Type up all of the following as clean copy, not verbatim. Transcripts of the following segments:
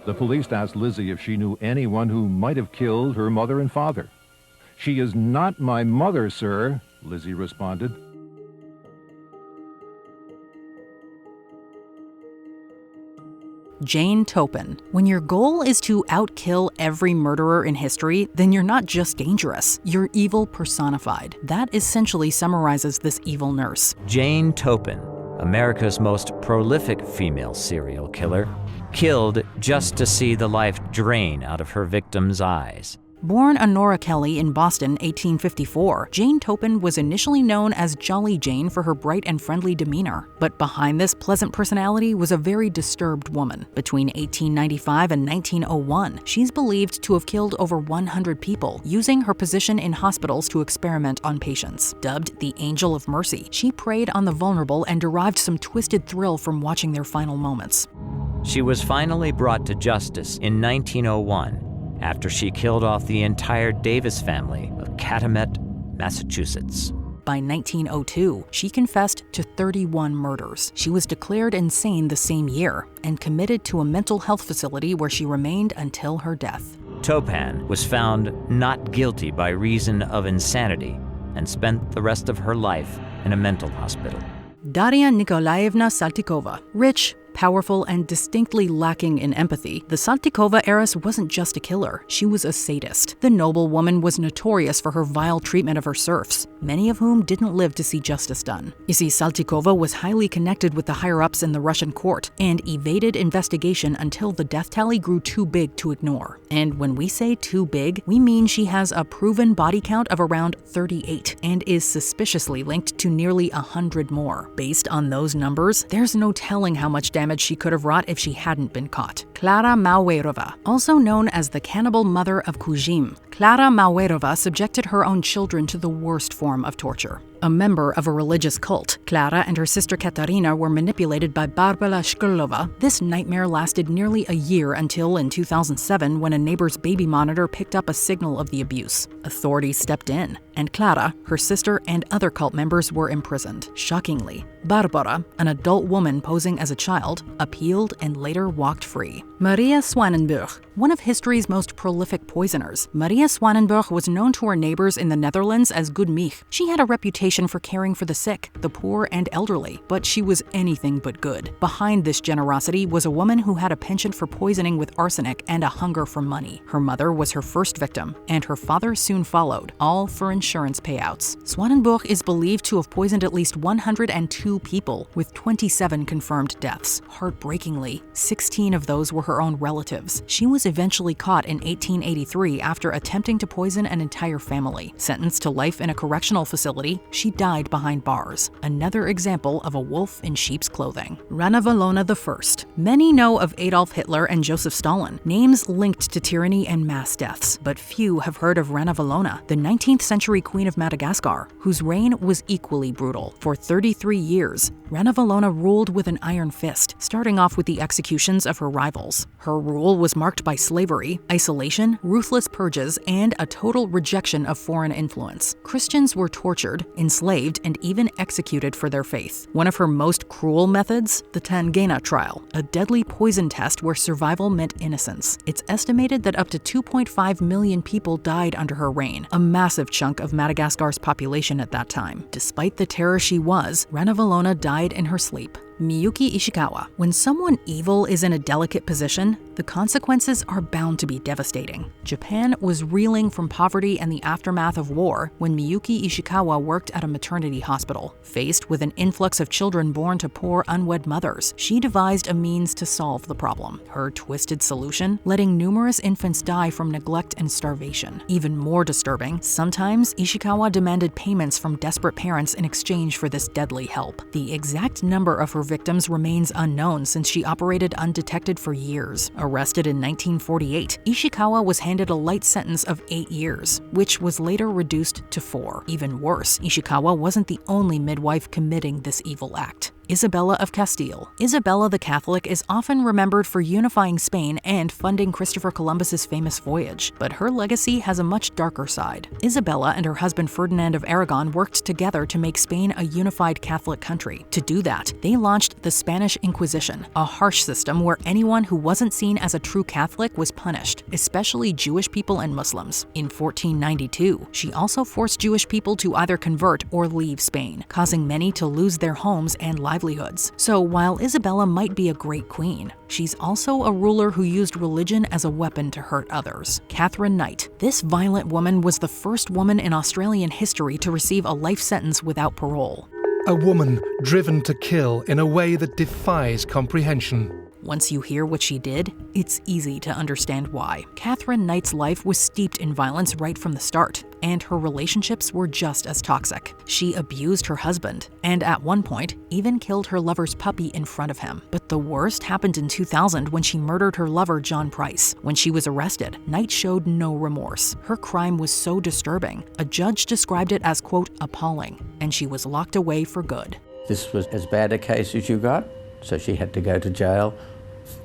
The police asked Lizzie if she knew anyone who might have killed her mother and father. "She is not my mother, sir," Lizzie responded. Jane Toppan. When your goal is to outkill every murderer in history, then you're not just dangerous, you're evil personified. That essentially summarizes this evil nurse. Jane Toppan, America's most prolific female serial killer, killed just to see the life drain out of her victims' eyes. Born Honora Kelly in Boston, 1854, Jane Toppan was initially known as Jolly Jane for her bright and friendly demeanor. But behind this pleasant personality was a very disturbed woman. Between 1895 and 1901, she's believed to have killed over 100 people, using her position in hospitals to experiment on patients. Dubbed the Angel of Mercy, she preyed on the vulnerable and derived some twisted thrill from watching their final moments. She was finally brought to justice in 1901. After she killed off the entire Davis family of Calumet, Massachusetts. By 1902, she confessed to 31 murders. She was declared insane the same year and committed to a mental health facility where she remained until her death. Toppan was found not guilty by reason of insanity and spent the rest of her life in a mental hospital. Darya Nikolaevna Saltykova. Rich, powerful, and distinctly lacking in empathy, the Saltykova heiress wasn't just a killer, she was a sadist. The noble woman was notorious for her vile treatment of her serfs, many of whom didn't live to see justice done. You see, Saltykova was highly connected with the higher-ups in the Russian court and evaded investigation until the death tally grew too big to ignore. And when we say too big, we mean she has a proven body count of around 38 and is suspiciously linked to nearly 100 more. Based on those numbers, there's no telling how much damage she could have wrought if she hadn't been caught. Klara Mauerova, also known as the cannibal mother of Kuzim, Klara Mauerova subjected her own children to the worst form of torture. A member of a religious cult, Klara and her sister Katarina were manipulated by Barbara Shkrlova. This nightmare lasted nearly a year until in 2007 when a neighbor's baby monitor picked up a signal of the abuse. Authorities stepped in, and Klara, her sister, and other cult members were imprisoned. Shockingly, Barbara, an adult woman posing as a child, appealed and later walked free. Maria Swanenburg, one of history's most prolific poisoners, Maria Swanenburg was known to her neighbors in the Netherlands as Good Mich. She had a reputation for caring for the sick, the poor, and elderly, but she was anything but good. Behind this generosity was a woman who had a penchant for poisoning with arsenic and a hunger for money. Her mother was her first victim, and her father soon followed, all for insurance payouts. Swanenburg is believed to have poisoned at least 102 people, with 27 confirmed deaths. Heartbreakingly, 16 of those were her own relatives. She was eventually caught in 1883 after attempting to poison an entire family. Sentenced to life in a correctional facility, she died behind bars. Another example of a wolf in sheep's clothing. Rana Valona I. Many know of Adolf Hitler and Joseph Stalin, names linked to tyranny and mass deaths, but few have heard of Rana Valona, the 19th century queen of Madagascar, whose reign was equally brutal. For 33 years, Rana Valona ruled with an iron fist, starting off with the executions of her rivals. Her rule was marked by slavery, isolation, ruthless purges, and a total rejection of foreign influence. Christians were tortured, enslaved, and even executed for their faith. One of her most cruel methods? The Tangana trial, a deadly poison test where survival meant innocence. It's estimated that up to 2.5 million people died under her reign, a massive chunk of Madagascar's population at that time. Despite the terror she was, Rana Valona died in her sleep. Miyuki Ishikawa. When someone evil is in a delicate position, the consequences are bound to be devastating. Japan was reeling from poverty and the aftermath of war when Miyuki Ishikawa worked at a maternity hospital. Faced with an influx of children born to poor unwed mothers, she devised a means to solve the problem. Her twisted solution? Letting numerous infants die from neglect and starvation. Even more disturbing, sometimes Ishikawa demanded payments from desperate parents in exchange for this deadly help. The exact number of her victims remains unknown since she operated undetected for years. Arrested in 1948, Ishikawa was handed a light sentence of 8 years, which was later reduced to 4. Even worse, Ishikawa wasn't the only midwife committing this evil act. Isabella of Castile. Isabella the Catholic is often remembered for unifying Spain and funding Christopher Columbus's famous voyage, but her legacy has a much darker side. Isabella and her husband Ferdinand of Aragon worked together to make Spain a unified Catholic country. To do that, they launched the Spanish Inquisition, a harsh system where anyone who wasn't seen as a true Catholic was punished, especially Jewish people and Muslims. In 1492, she also forced Jewish people to either convert or leave Spain, causing many to lose their homes and livelihoods. So while Isabella might be a great queen, she's also a ruler who used religion as a weapon to hurt others. Katherine Knight. This violent woman was the first woman in Australian history to receive a life sentence without parole. A woman driven to kill in a way that defies comprehension. Once you hear what she did, it's easy to understand why. Katherine Knight's life was steeped in violence right from the start, and her relationships were just as toxic. She abused her husband, and at one point, even killed her lover's puppy in front of him. But the worst happened in 2000 when she murdered her lover, John Price. When she was arrested, Knight showed no remorse. Her crime was so disturbing, a judge described it as, quote, appalling, and she was locked away for good. This was as bad a case as you got, so she had to go to jail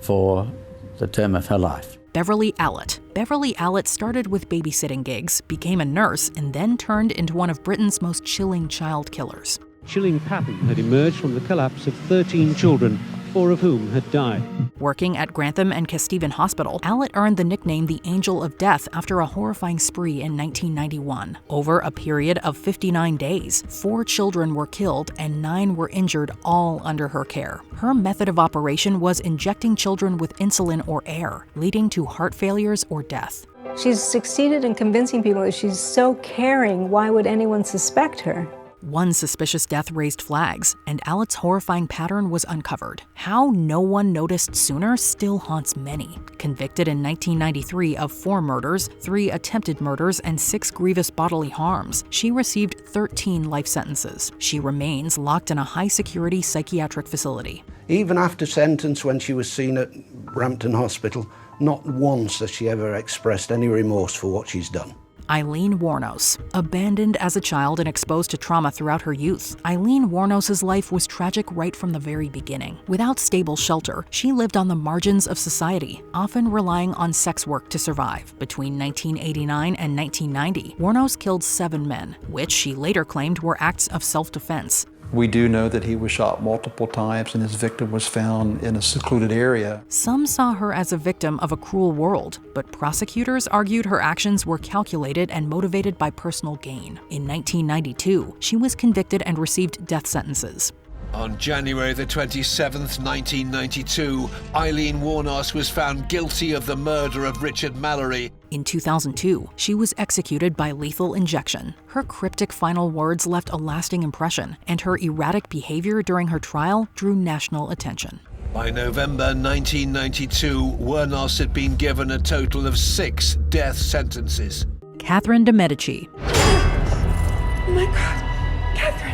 for the term of her life. Beverly Allett. Beverly Allett started with babysitting gigs, became a nurse, and then turned into one of Britain's most chilling child killers. Chilling pattern had emerged from the collapse of 13 children, 4 of whom had died. Working at Grantham and Kesteven Hospital, Allett earned the nickname the Angel of Death after a horrifying spree in 1991. Over a period of 59 days, 4 children were killed and 9 were injured, all under her care. Her method of operation was injecting children with insulin or air, leading to heart failures or death. She's succeeded in convincing people that she's so caring, why would anyone suspect her? One suspicious death raised flags, and Allett's horrifying pattern was uncovered. How no one noticed sooner still haunts many. Convicted in 1993 of 4 murders, 3 attempted murders, and 6 grievous bodily harms, she received 13 life sentences. She remains locked in a high-security psychiatric facility. Even after sentence, when she was seen at Brampton Hospital, not once has she ever expressed any remorse for what she's done. Eileen Wuornos. Abandoned as a child and exposed to trauma throughout her youth, Eileen Wuornos' life was tragic right from the very beginning. Without stable shelter, she lived on the margins of society, often relying on sex work to survive. Between 1989 and 1990, Wuornos killed 7 men, which she later claimed were acts of self-defense. We do know that he was shot multiple times and his victim was found in a secluded area. Some saw her as a victim of a cruel world, but prosecutors argued her actions were calculated and motivated by personal gain. In 1992, she was convicted and received death sentences. On January the 27th, 1992, Eileen Wuornos was found guilty of the murder of Richard Mallory. In 2002, she was executed by lethal injection. Her cryptic final words left a lasting impression, and her erratic behavior during her trial drew national attention. By November 1992, Wuornos had been given a total of 6 death sentences. Catherine de' Medici. Oh my God, Catherine!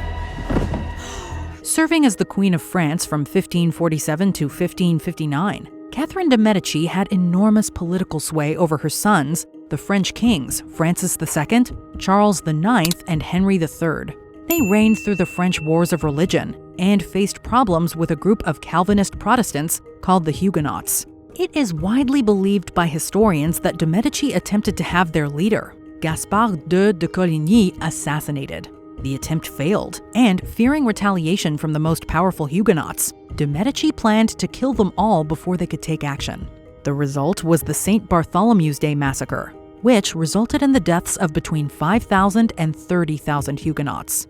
Serving as the Queen of France from 1547 to 1559, Catherine de' Medici had enormous political sway over her sons, the French kings Francis II, Charles IX, and Henry III. They reigned through the French Wars of Religion and faced problems with a group of Calvinist Protestants called the Huguenots. It is widely believed by historians that de' Medici attempted to have their leader, Gaspard II de Coligny, assassinated. The attempt failed, and fearing retaliation from the most powerful Huguenots, de' Medici planned to kill them all before they could take action. The result was the St. Bartholomew's Day massacre, which resulted in the deaths of between 5,000 and 30,000 Huguenots.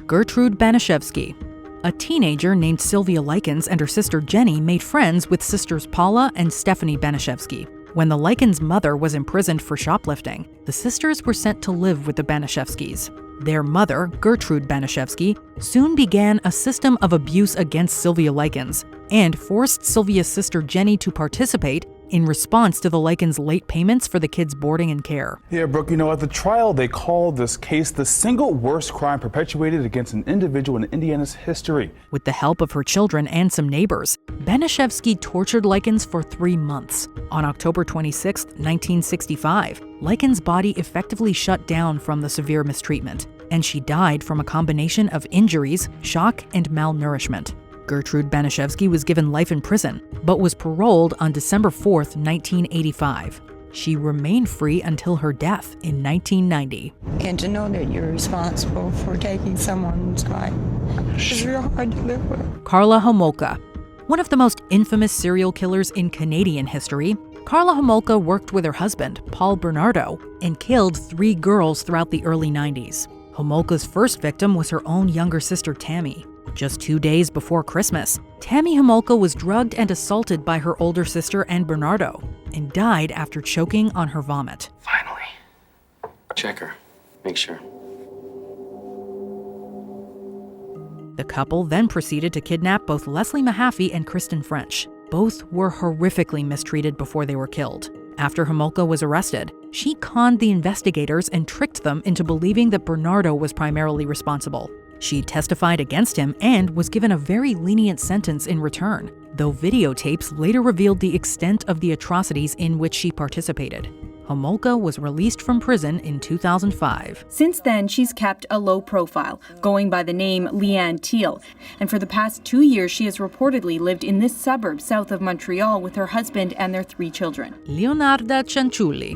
Gertrude Banishevsky. A teenager named Sylvia Likens and her sister Jenny made friends with sisters Paula and Stephanie Banishevsky. When the Likens' mother was imprisoned for shoplifting, the sisters were sent to live with the Banishevskys. Their mother, Gertrude Banishevsky, soon began a system of abuse against Sylvia Likens and forced Sylvia's sister Jenny to participate in response to the Likens' late payments for the kids' boarding and care. Yeah, Brooke, at the trial, they called this case the single worst crime perpetuated against an individual in Indiana's history. With the help of her children and some neighbors, Banaszewski tortured Likens for 3 months. On October 26, 1965, Likens' body effectively shut down from the severe mistreatment, and she died from a combination of injuries, shock, and malnourishment. Gertrude Banaszewski was given life in prison, but was paroled on December 4, 1985. She remained free until her death in 1990. And to know that you're responsible for taking someone's life is real hard to live with. Karla Homolka. One of the most infamous serial killers in Canadian history, Karla Homolka worked with her husband, Paul Bernardo, and killed 3 girls throughout the early 90s. Homolka's first victim was her own younger sister, Tammy. Just 2 days before Christmas, Tammy Homolka was drugged and assaulted by her older sister and Bernardo, and died after choking on her vomit. Finally. Check her. Make sure. The couple then proceeded to kidnap both Leslie Mahaffey and Kristen French. Both were horrifically mistreated before they were killed. After Homolka was arrested, she conned the investigators and tricked them into believing that Bernardo was primarily responsible. She testified against him and was given a very lenient sentence in return, though videotapes later revealed the extent of the atrocities in which she participated. Homolka was released from prison in 2005. Since then, she's kept a low profile, going by the name Leanne Teal. And for the past 2 years, she has reportedly lived in this suburb south of Montreal with her husband and their 3 children. Leonarda Cianciulli.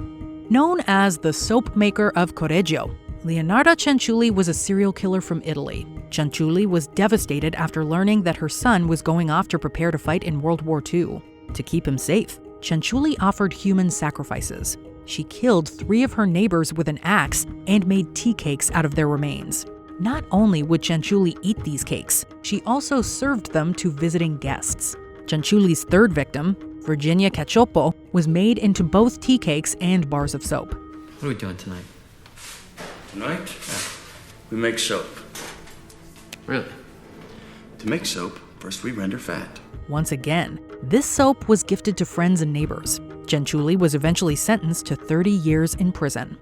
Known as the soap maker of Correggio, Leonarda Cianciulli was a serial killer from Italy. Cianciulli was devastated after learning that her son was going off to prepare to fight in World War II. To keep him safe, Cianciulli offered human sacrifices. She killed 3 of her neighbors with an axe and made tea cakes out of their remains. Not only would Cianciulli eat these cakes, she also served them to visiting guests. Cianciulli's 3rd victim, Virginia Cacioppo, was made into both tea cakes and bars of soap. What are we doing tonight? Tonight, we make soap. Really? To make soap, first we render fat. Once again, this soap was gifted to friends and neighbors. Cianciulli was eventually sentenced to 30 years in prison.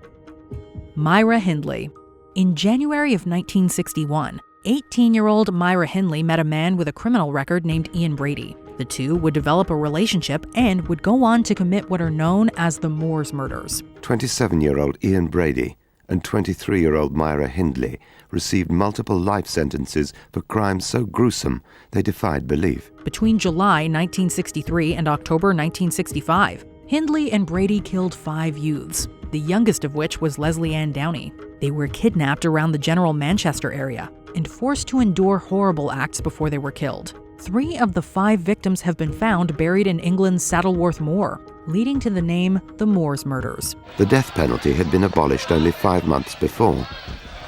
Myra Hindley. In January of 1961, 18-year-old Myra Hindley met a man with a criminal record named Ian Brady. The two would develop a relationship and would go on to commit what are known as the Moors murders. 27-year-old Ian Brady and 23-year-old Myra Hindley received multiple life sentences for crimes so gruesome they defied belief. Between July 1963 and October 1965, Hindley and Brady killed 5 youths, the youngest of which was Leslie Ann Downey. They were kidnapped around the general Manchester area and forced to endure horrible acts before they were killed. 3 of the 5 victims have been found buried in England's Saddleworth Moor, leading to the name the Moors Murders. The death penalty had been abolished only 5 months before,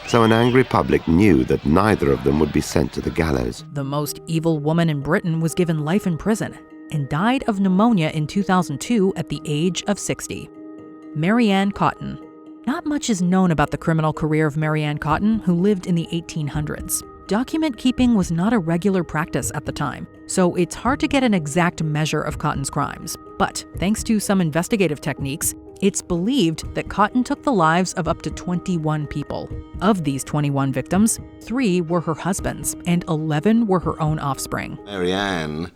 so an angry public knew that neither of them would be sent to the gallows. The most evil woman in Britain was given life in prison and died of pneumonia in 2002 at the age of 60. Mary Ann Cotton. Not much is known about the criminal career of Mary Ann Cotton, who lived in the 1800s. Document keeping was not a regular practice at the time, so it's hard to get an exact measure of Cotton's crimes. But thanks to some investigative techniques, it's believed that Cotton took the lives of up to 21 people. Of these 21 victims, 3 were her husbands, and 11 were her own offspring. Mary Ann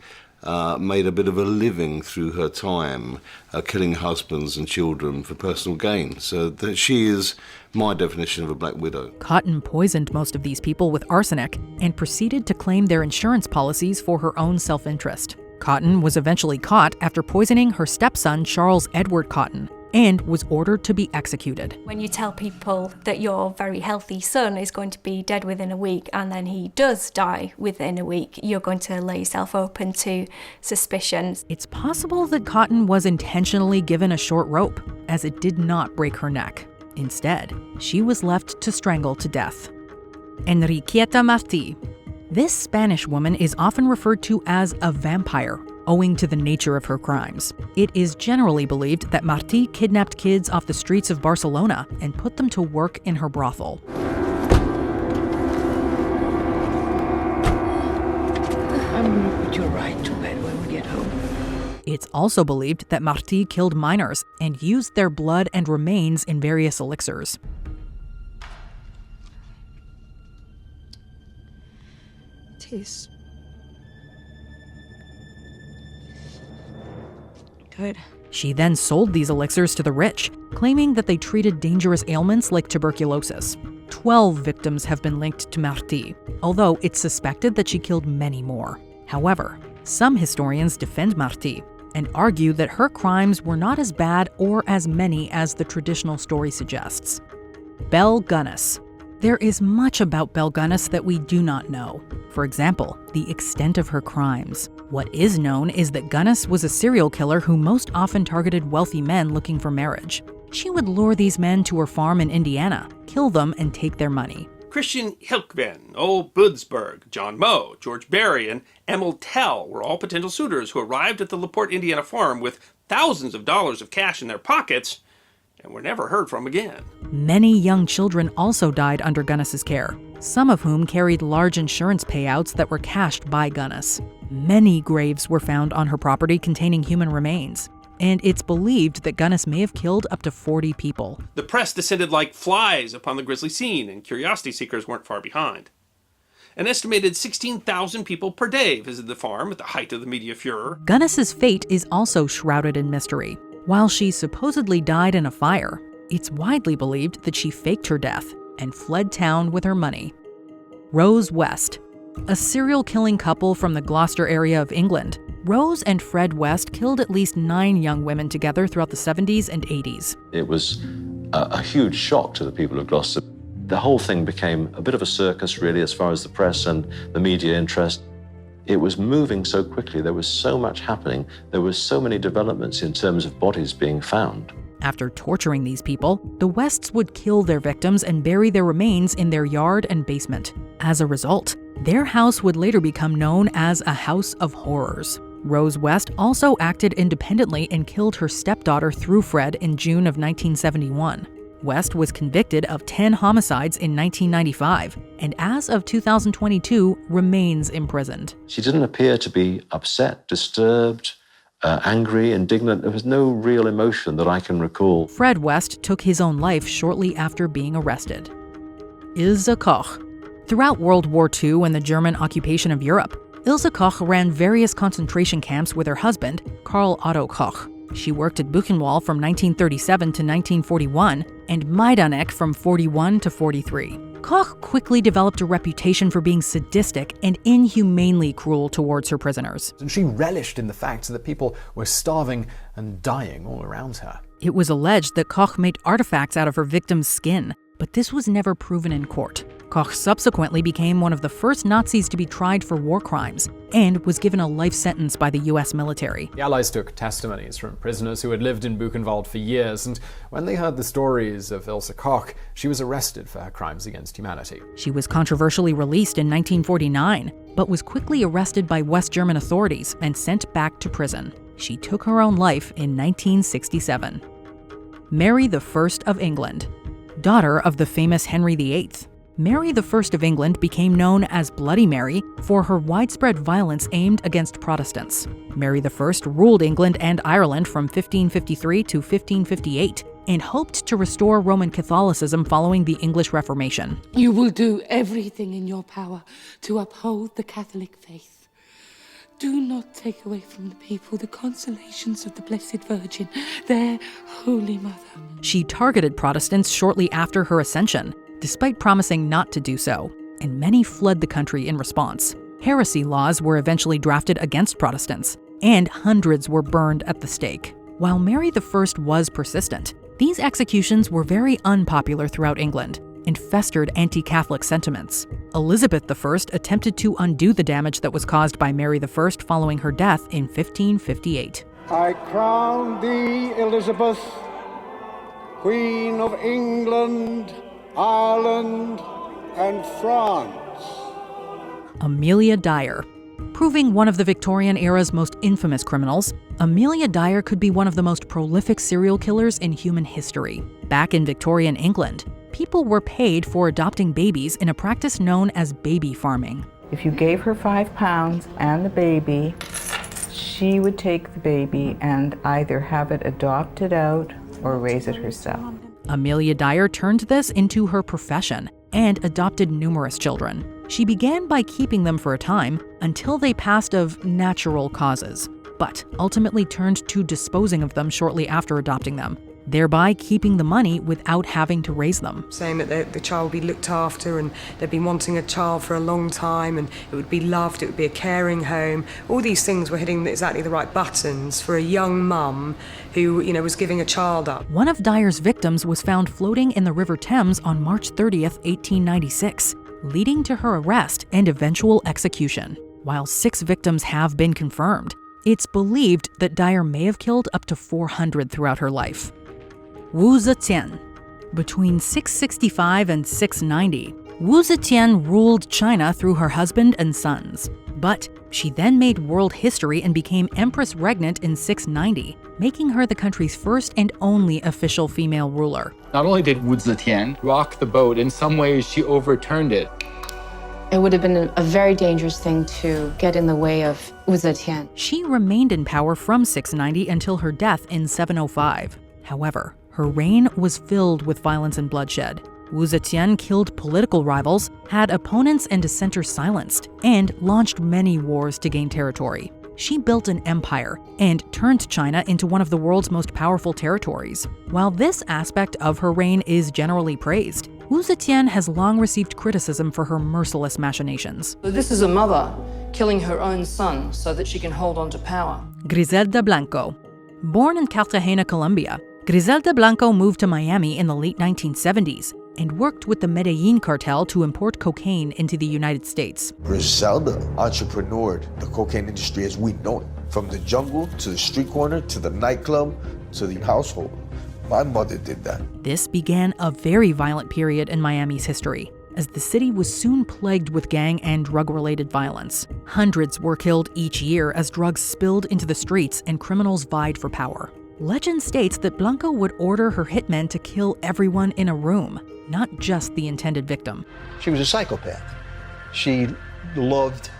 made a bit of a living through her time killing husbands and children for personal gain. So that she is my definition of a black widow. Cotton poisoned most of these people with arsenic and proceeded to claim their insurance policies for her own self-interest. Cotton was eventually caught after poisoning her stepson, Charles Edward Cotton, and was ordered to be executed. When you tell people that your very healthy son is going to be dead within a week and then he does die within a week, you're going to lay yourself open to suspicions. It's possible that Cotton was intentionally given a short rope, as it did not break her neck. Instead, she was left to strangle to death. Enriqueta Martí. This Spanish woman is often referred to as a vampire, owing to the nature of her crimes. It is generally believed that Martí kidnapped kids off the streets of Barcelona and put them to work in her brothel. I'm going to put you right to bed when we get home. It's also believed that Marty killed minors and used their blood and remains in various elixirs. Tastes good. She then sold these elixirs to the rich, claiming that they treated dangerous ailments like tuberculosis. 12 victims have been linked to Marty, although it's suspected that she killed many more. However, some historians defend Marty and argue that her crimes were not as bad or as many as the traditional story suggests. Belle Gunness. There is much about Belle Gunness that we do not know. For example, the extent of her crimes. What is known is that Gunness was a serial killer who most often targeted wealthy men looking for marriage. She would lure these men to her farm in Indiana, kill them, and take their money. Christian Hilkven, Ole Budsberg, John Moe, George Barry, and Emil Tell were all potential suitors who arrived at the LaPorte, Indiana farm with thousands of dollars of cash in their pockets and were never heard from again. Many young children also died under Gunness's care, some of whom carried large insurance payouts that were cashed by Gunness. Many graves were found on her property containing human remains, and it's believed that Gunness may have killed up to 40 people. The press descended like flies upon the grisly scene, and curiosity seekers weren't far behind. An estimated 16,000 people per day visited the farm at the height of the media furor. Gunness's fate is also shrouded in mystery. While she supposedly died in a fire, it's widely believed that she faked her death and fled town with her money. Rose West. A serial killing couple from the Gloucester area of England, Rose and Fred West killed at least 9 young women together throughout the 70s and 80s. It was a huge shock to the people of Gloucester. The whole thing became a bit of a circus, really, as far as the press and the media interest. It was moving so quickly, there was so much happening, there were so many developments in terms of bodies being found. After torturing these people, the Wests would kill their victims and bury their remains in their yard and basement. As a result, their house would later become known as a house of horrors. Rose West also acted independently and killed her stepdaughter through Fred in June of 1971. West was convicted of 10 homicides in 1995, and as of 2022, remains imprisoned. She didn't appear to be upset, disturbed, angry, indignant. There was no real emotion that I can recall. Fred West took his own life shortly after being arrested. Ilse Koch. Throughout World War II and the German occupation of Europe, Ilse Koch ran various concentration camps with her husband, Karl Otto Koch. She worked at Buchenwald from 1937 to 1941 and Majdanek from 41 to 43. Koch quickly developed a reputation for being sadistic and inhumanely cruel towards her prisoners. And she relished in the fact that people were starving and dying all around her. It was alleged that Koch made artifacts out of her victims' skin, but this was never proven in court. Koch subsequently became one of the first Nazis to be tried for war crimes and was given a life sentence by the US military. The Allies took testimonies from prisoners who had lived in Buchenwald for years, and when they heard the stories of Ilse Koch, she was arrested for her crimes against humanity. She was controversially released in 1949, but was quickly arrested by West German authorities and sent back to prison. She took her own life in 1967. Mary I of England. Daughter of the famous Henry VIII. Mary I of England became known as Bloody Mary for her widespread violence aimed against Protestants. Mary I ruled England and Ireland from 1553 to 1558 and hoped to restore Roman Catholicism following the English Reformation. You will do everything in your power to uphold the Catholic faith. Do not take away from the people the consolations of the Blessed Virgin, their Holy Mother. She targeted Protestants shortly after her ascension, despite promising not to do so, and many fled the country in response. Heresy laws were eventually drafted against Protestants, and hundreds were burned at the stake. While Mary I was persistent, these executions were very unpopular throughout England and festered anti-Catholic sentiments. Elizabeth I attempted to undo the damage that was caused by Mary I following her death in 1558. I crown thee, Elizabeth, Queen of England, Ireland, and France. Amelia Dyer. Proving one of the Victorian era's most infamous criminals, Amelia Dyer could be one of the most prolific serial killers in human history. Back in Victorian England, people were paid for adopting babies in a practice known as baby farming. If you gave her £5 and the baby, she would take the baby and either have it adopted out or raise it herself. Amelia Dyer turned this into her profession and adopted numerous children. She began by keeping them for a time until they passed of natural causes, but ultimately turned to disposing of them shortly after adopting them, thereby keeping the money without having to raise them. Saying that the child would be looked after and they'd been wanting a child for a long time and it would be loved, it would be a caring home. All these things were hitting exactly the right buttons for a young mum who, was giving a child up. One of Dyer's victims was found floating in the River Thames on March 30th, 1896, leading to her arrest and eventual execution. While 6 victims have been confirmed, it's believed that Dyer may have killed up to 400 throughout her life. Wu Zetian. Between 665 and 690, Wu Zetian ruled China through her husband and sons. But she then made world history and became empress regnant in 690, making her the country's first and only official female ruler. Not only did Wu Zetian rock the boat, in some ways she overturned it. It would have been a very dangerous thing to get in the way of Wu Zetian. She remained in power from 690 until her death in 705. However, her reign was filled with violence and bloodshed. Wu Zetian killed political rivals, had opponents and dissenters silenced, and launched many wars to gain territory. She built an empire and turned China into one of the world's most powerful territories. While this aspect of her reign is generally praised, Wu Zetian has long received criticism for her merciless machinations. This is a mother killing her own son so that she can hold on to power. Griselda Blanco. Born in Cartagena, Colombia, Griselda Blanco moved to Miami in the late 1970s and worked with the Medellin cartel to import cocaine into the United States. Griselda entrepreneured the cocaine industry as we know it, from the jungle to the street corner to the nightclub to the household. My mother did that. This began a very violent period in Miami's history, as the city was soon plagued with gang and drug-related violence. Hundreds were killed each year as drugs spilled into the streets and criminals vied for power. Legend states that Blanco would order her hitmen to kill everyone in a room, not just the intended victim. She was a psychopath. She loved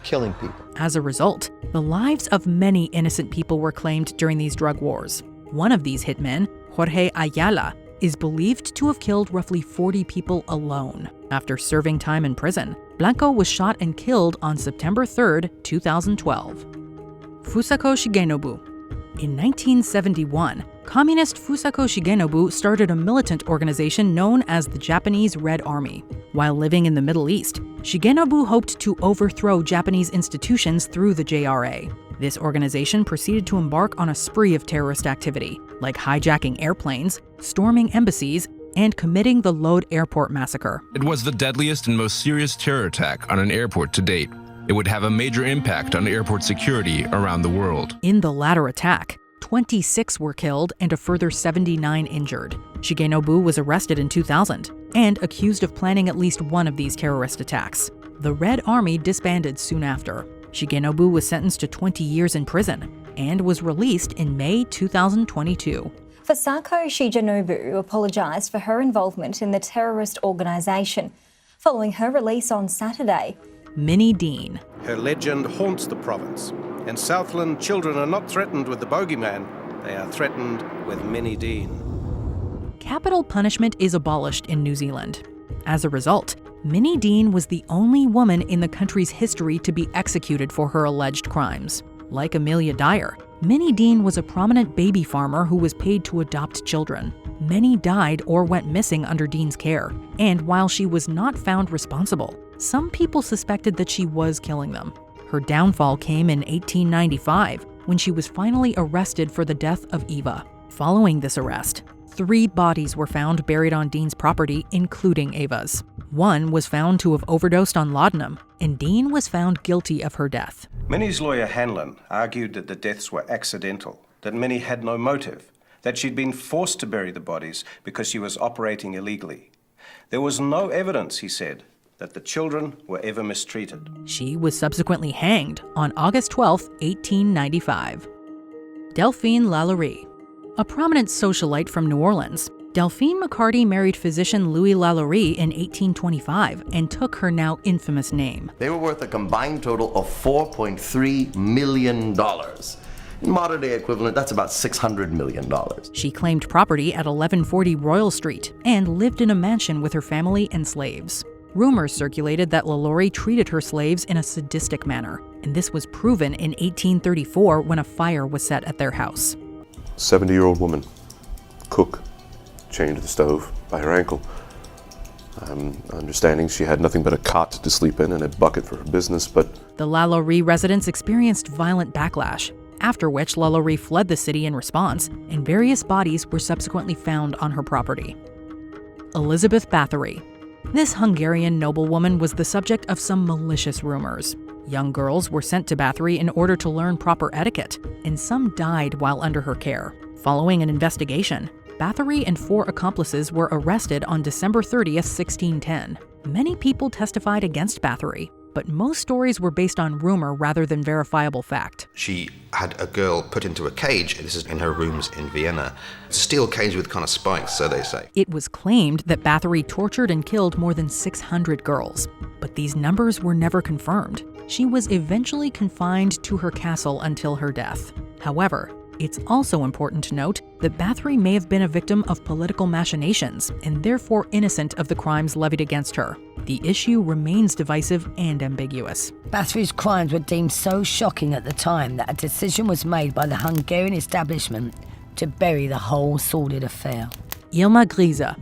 killing people. As a result, the lives of many innocent people were claimed during these drug wars. One of these hitmen, Jorge Ayala, is believed to have killed roughly 40 people alone. After serving time in prison, Blanco was shot and killed on September 3, 2012. Fusako Shigenobu. In 1971, Communist Fusako Shigenobu started a militant organization known as the Japanese Red Army. While living in the Middle East, Shigenobu hoped to overthrow Japanese institutions through the JRA. This organization proceeded to embark on a spree of terrorist activity, like hijacking airplanes, storming embassies, and committing the Lod Airport massacre. It was the deadliest and most serious terror attack on an airport to date. It would have a major impact on airport security around the world. In the latter attack, 26 were killed and a further 79 injured. Shigenobu was arrested in 2000 and accused of planning at least one of these terrorist attacks. The Red Army disbanded soon after. Shigenobu was sentenced to 20 years in prison and was released in May 2022. Fusako Shigenobu apologized for her involvement in the terrorist organization following her release on Saturday. Minnie Dean. Her legend haunts the province. In Southland, children are not threatened with the bogeyman, they are threatened with Minnie Dean. Capital punishment is abolished in New Zealand. As a result, Minnie Dean was the only woman in the country's history to be executed for her alleged crimes. Like Amelia Dyer, Minnie Dean was a prominent baby farmer who was paid to adopt children. Many died or went missing under Dean's care, and while she was not found responsible, some people suspected that she was killing them. Her downfall came in 1895, when she was finally arrested for the death of Eva. Following this arrest, 3 bodies were found buried on Dean's property, including Eva's. One was found to have overdosed on laudanum, and Dean was found guilty of her death. Minnie's lawyer Hanlon argued that the deaths were accidental, that Minnie had no motive, that she'd been forced to bury the bodies because she was operating illegally. There was no evidence, he said, that the children were ever mistreated. She was subsequently hanged on August 12, 1895. Delphine Lalaurie. A prominent socialite from New Orleans, Delphine McCarty married physician Louis Lalaurie in 1825 and took her now infamous name. They were worth a combined total of $4.3 million. In modern day equivalent, that's about $600 million. She claimed property at 1140 Royal Street and lived in a mansion with her family and slaves. Rumors circulated that Lalaurie treated her slaves in a sadistic manner, and this was proven in 1834 when a fire was set at their house. 70-year-old woman, cook, chained to the stove by her ankle. I'm understanding she had nothing but a cot to sleep in and a bucket for her business, but... The Lalaurie residents experienced violent backlash, after which Lalaurie fled the city in response, and various bodies were subsequently found on her property. Elizabeth Bathory. This Hungarian noblewoman was the subject of some malicious rumors. Young girls were sent to Bathory in order to learn proper etiquette, and some died while under her care. Following an investigation, Bathory and 4 accomplices were arrested on December 30th, 1610. Many people testified against Bathory, but most stories were based on rumor rather than verifiable fact. She had a girl put into a cage, this is in her rooms in Vienna. It's a steel cage with kind of spikes, so they say. It was claimed that Bathory tortured and killed more than 600 girls, but these numbers were never confirmed. She was eventually confined to her castle until her death. However, it's also important to note that Bathory may have been a victim of political machinations and therefore innocent of the crimes levied against her. The issue remains divisive and ambiguous. Bathory's crimes were deemed so shocking at the time that a decision was made by the Hungarian establishment to bury the whole sordid affair. Ilma Grise.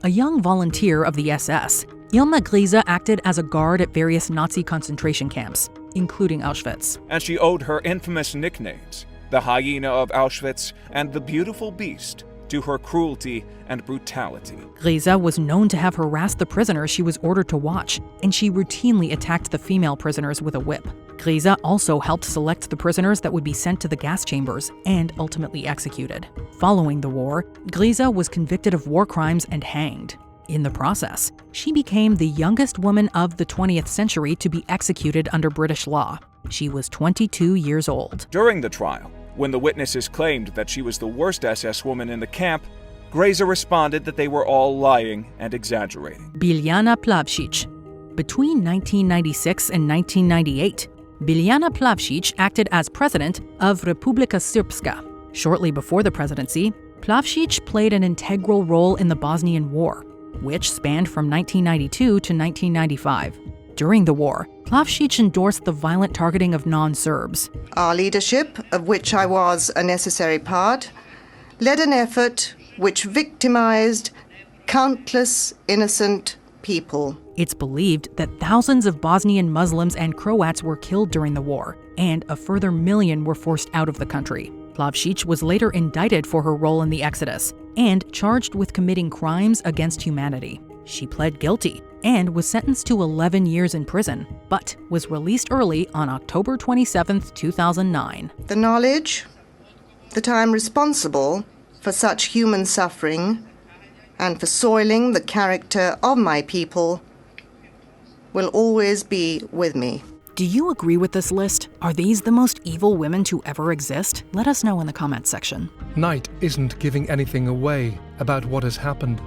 A young volunteer of the SS, Ilma Grise acted as a guard at various Nazi concentration camps, including Auschwitz. And she owed her infamous nicknames, the hyena of Auschwitz and the beautiful beast, to her cruelty and brutality. Grise was known to have harassed the prisoners she was ordered to watch, and she routinely attacked the female prisoners with a whip. Grise also helped select the prisoners that would be sent to the gas chambers and ultimately executed. Following the war, Grise was convicted of war crimes and hanged. In the process, she became the youngest woman of the 20th century to be executed under British law. She was 22 years old. During the trial, when the witnesses claimed that she was the worst SS woman in the camp, Grise responded that they were all lying and exaggerating. Biljana Plavšić. Between 1996 and 1998, Biljana Plavšić acted as president of Republika Srpska. Shortly before the presidency, Plavšić played an integral role in the Bosnian War, which spanned from 1992 to 1995. During the war, Plavšić endorsed the violent targeting of non-Serbs. Our leadership, of which I was a necessary part, led an effort which victimized countless innocent people. It's believed that thousands of Bosnian Muslims and Croats were killed during the war, and a further million were forced out of the country. Plavšić was later indicted for her role in the exodus and charged with committing crimes against humanity. She pled guilty and was sentenced to 11 years in prison, but was released early on October 27, 2009. The knowledge that I am responsible for such human suffering and for soiling the character of my people will always be with me. Do you agree with this list? Are these the most evil women to ever exist? Let us know in the comments section. Knight isn't giving anything away about what has happened.